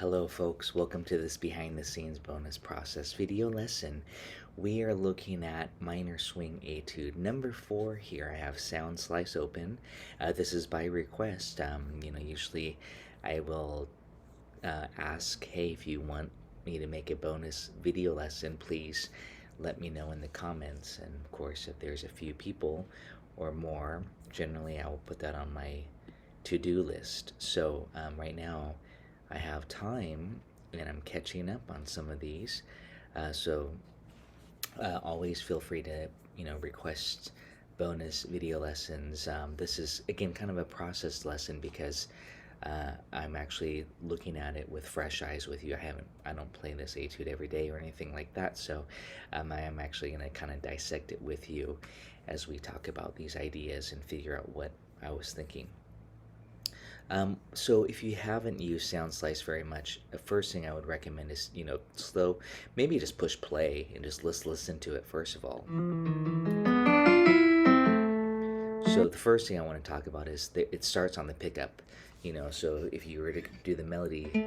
Hello folks, welcome to this behind the scenes bonus process video lesson. We are looking at minor swing etude number 4 here. I have sound slice open. This is by request. Usually I will ask, hey, if you want me to make a bonus video lesson, please let me know in the comments. And of course, if there's a few people or more, generally I will put that on my to-do list. So right now I have time and I'm catching up on some of these. So always feel free to request bonus video lessons. This is again kind of a process lesson because I'm actually looking at it with fresh eyes with you. I don't play this etude every day or anything like that, so I am actually going to kind of dissect it with you as we talk about these ideas and figure out what I was thinking. So if you haven't used Sound Slice very much, the first thing I would recommend is, slow, maybe just push play and just listen to it first of all. So the first thing I want to talk about is that it starts on the pickup, so if you were to do the melody,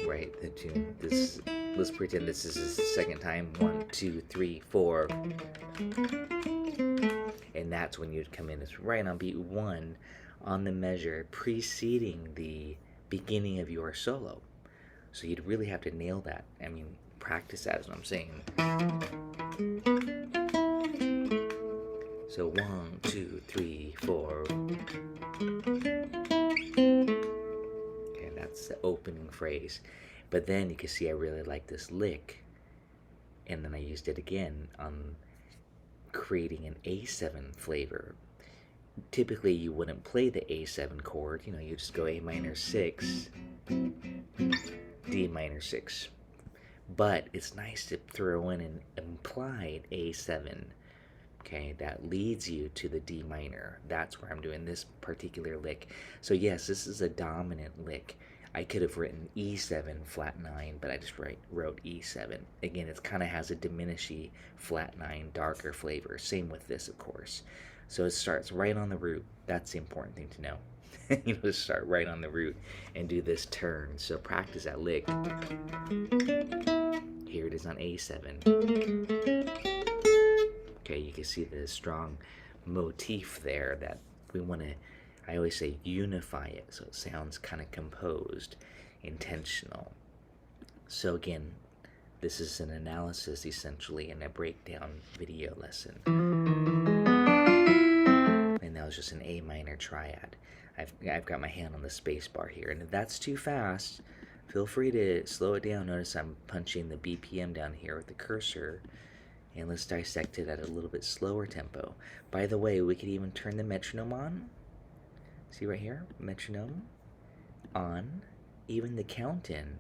right, the tune, let's pretend this is the second time, 1, 2, 3, 4. And that's when you'd come in. It's right on beat 1 on the measure preceding the beginning of your solo. So you'd really have to nail that. I mean, practice that is what I'm saying. So 1, 2, 3, 4. Okay, that's the opening phrase. But then you can see I really like this lick. And then I used it again on creating an A7 flavor. Typically you wouldn't play the A7 chord, you just go A minor 6, D minor 6. But it's nice to throw in an implied A7, okay, that leads you to the D minor. That's where I'm doing this particular lick. So yes, this is a dominant lick. I could have written E7 flat 9, but I just wrote E7. Again, it kind of has a diminishing flat 9 darker flavor. Same with this, of course. So it starts right on the root. That's the important thing to know. Just start right on the root and do this turn. So practice that lick. Here it is on A7. Okay, you can see the strong motif there that we want to, I always say, unify it so it sounds kind of composed, intentional. So again, this is an analysis essentially in a breakdown video lesson. And that was just an A minor triad. I've got my hand on the space bar here, and if that's too fast, feel free to slow it down. Notice I'm punching the BPM down here with the cursor, and let's dissect it at a little bit slower tempo. By the way, we could even turn the metronome on. See right here, metronome on, even the count in,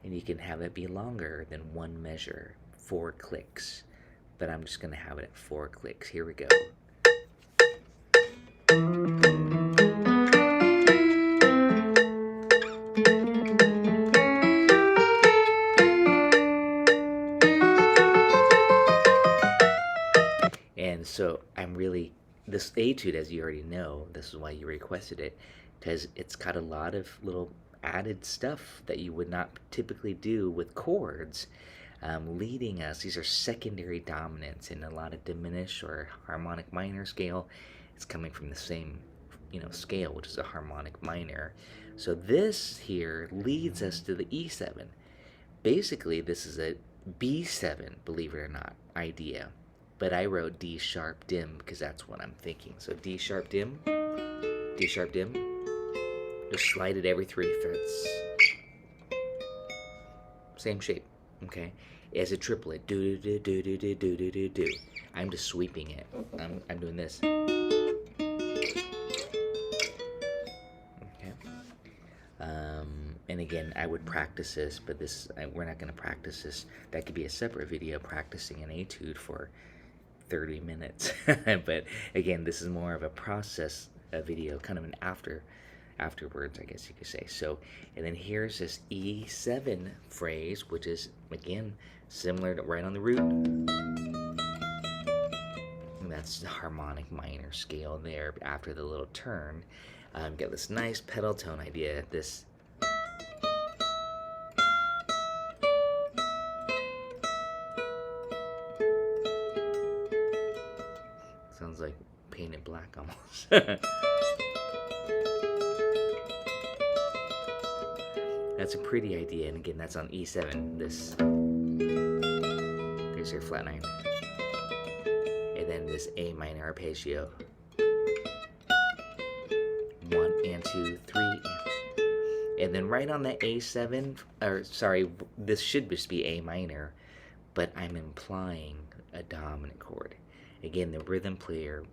and you can have it be longer than one measure, 4 clicks. But I'm just going to have it at 4 clicks. Here we go. And so this etude, as you already know, this is why you requested it, because it's got a lot of little added stuff that you would not typically do with chords, leading us. These are secondary dominants in a lot of diminished or harmonic minor scale. It's coming from the same scale, which is a harmonic minor. So this here leads us to the E7. Basically, this is a B7, believe it or not, idea. But I wrote D sharp dim because that's what I'm thinking. So D sharp dim, D sharp dim. Just slide it every 3 frets. Same shape, okay? As a triplet, do do do do do do do do do. I'm just sweeping it. I'm doing this. Okay. And again, I would practice this, but we're not going to practice this. That could be a separate video, practicing an etude for 30 minutes. But again, this is more of a process video, kind of an afterwards, I guess you could say. So, and then here's this E7 phrase, which is again similar to right on the root. And that's the harmonic minor scale there after the little turn. Get this nice pedal tone idea. This sounds like painted black almost. That's a pretty idea, and again, that's on E7. There's your flat 9. And then this A minor arpeggio. 1 and 2, 3. And then right on the A7, or sorry, this should just be A minor, but I'm implying a dominant chord. Again, the rhythm player,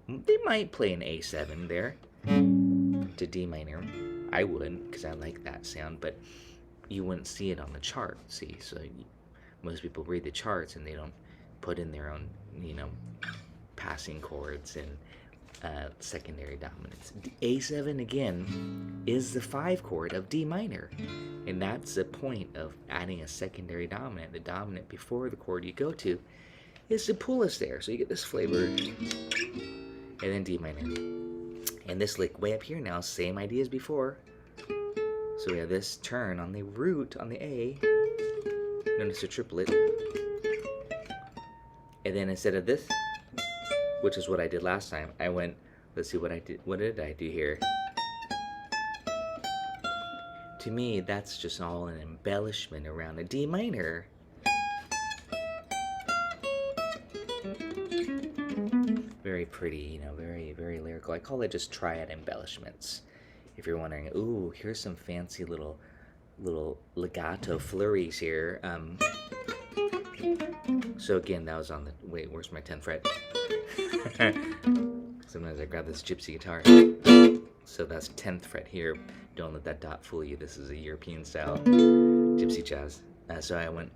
they might play an A7 there to D minor. I wouldn't, because I like that sound, but you wouldn't see it on the chart, see? So most people read the charts and they don't put in their own, passing chords and secondary dominance. A7, again, is the 5 chord of D minor, and that's the point of adding a secondary dominant. The dominant before the chord you go to is to pull us there, so you get this flavor, and then D minor. And this lick way up here now, same idea as before. So we have this turn on the root on the A, notice a triplet, and then instead of this, which is what I did last time, I went, let's see what I did. What did I do here? To me, that's just all an embellishment around a D minor. Very pretty, very, very lyrical. I call it just triad embellishments. If you're wondering, ooh, here's some fancy little legato flurries here. So again, that was on the, wait, where's my 10th fret? Sometimes I grab this gypsy guitar. So that's 10th fret here. Don't let that dot fool you. This is a European style gypsy jazz. So I went,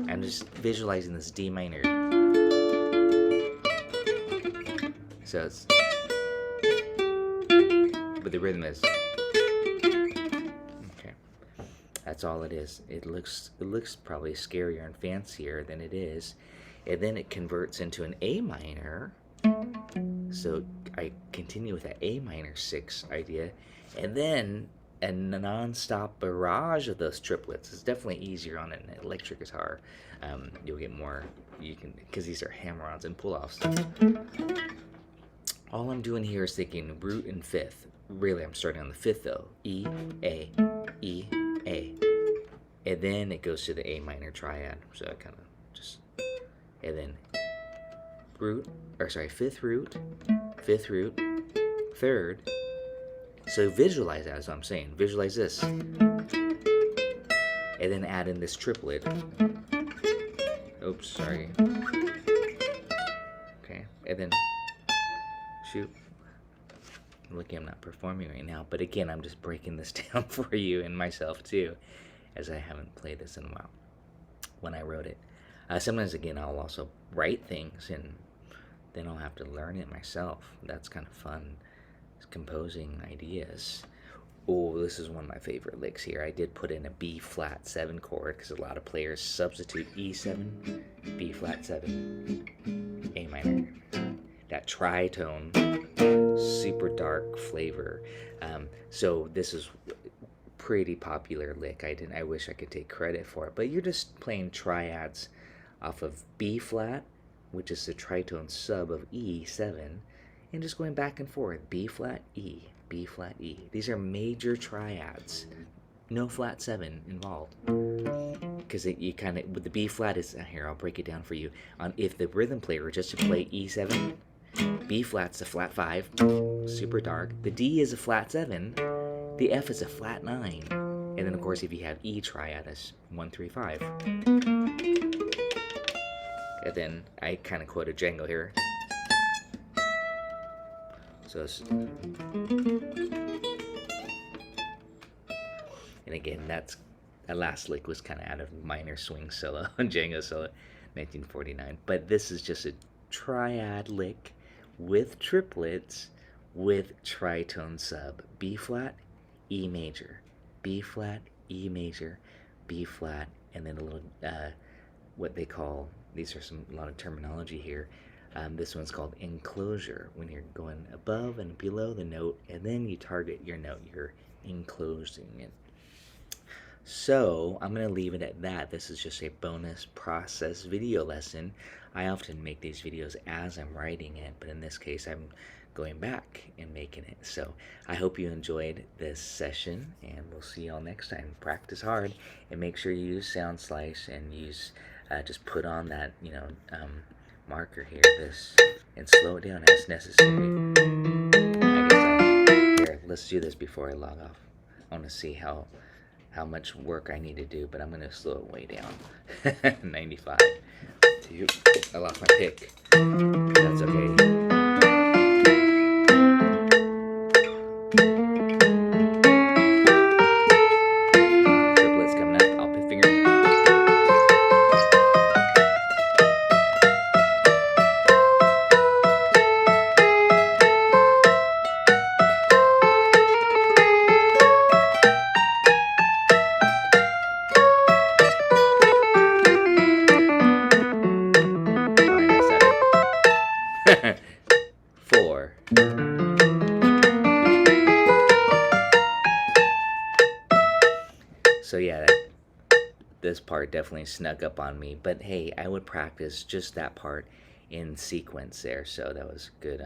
I'm just visualizing this D minor. So it's, but the rhythm is, okay, that's all it is. It looks probably scarier and fancier than it is, and then it converts into an A minor. So I continue with that A minor 6 idea, and then a non-stop barrage of those triplets. It's definitely easier on an electric guitar. You'll get more, because these are hammer-ons and pull-offs. All I'm doing here is thinking root and 5th. Really, I'm starting on the 5th though. E, A, E, A. And then it goes to the A minor triad. So I kind of just, and then root, or sorry, 5th root, 5th root, 3rd. So visualize that, is what I'm saying. Visualize this. And then add in this triplet. Oops, sorry. Okay, and then shoot. Lucky I'm not performing right now, but again, I'm just breaking this down for you and myself too, as I haven't played this in a while when I wrote it. Sometimes, again, I'll also write things and then I'll have to learn it myself. That's kind of fun, composing ideas. Oh, this is one of my favorite licks here. I did put in a B flat 7 chord because a lot of players substitute E7, B flat 7, A minor. That tritone, super dark flavor. So this is pretty popular lick. I wish I could take credit for it, but you're just playing triads off of B flat, which is the tritone sub of E7, and just going back and forth, B flat, E, B flat, E. These are major triads. No flat 7 involved. Because you kind of, with the B flat is, here, I'll break it down for you. If the rhythm player were just to play E7, B flat's a flat 5, super dark. The D is a flat 7. The F is a flat 9. And then, of course, if you have E triad, it's 1, 3, 5. And then I kind of quoted Django here. So it's, and again, that last lick was kind of out of minor swing solo, Django solo, 1949. But this is just a triad lick with triplets with tritone sub. B flat, E major, B flat, E major, B flat, and then a little, what they call these are a lot of terminology here. This one's called enclosure, when you're going above and below the note, and then you target your note. You're enclosing it. So I'm going to leave it at that. This is just a bonus process video lesson. I often make these videos as I'm writing it, but in this case I'm going back and making it. So I hope you enjoyed this session, and we'll see y'all next time. Practice hard and make sure you use Sound Slice and use just put on that marker here, and slow it down as necessary. I guess here, let's do this before I log off. I want to see how much work I need to do, but I'm going to slow it way down. 95. I lost my pick. That's okay. Triplets coming up. I'll pick finger. Four. So yeah, this part definitely snuck up on me, but hey, I would practice just that part in sequence there, so that was good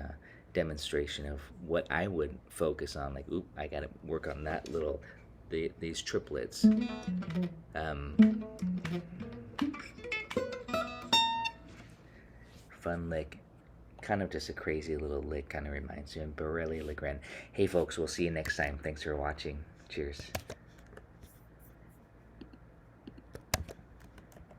demonstration of what I would focus on. Like, oop, I gotta work on that little, these triplets. Fun lick, kind of just a crazy little lick, kind of reminds me of Borelli Legrand. Hey folks, we'll see you next time. Thanks for watching. Cheers.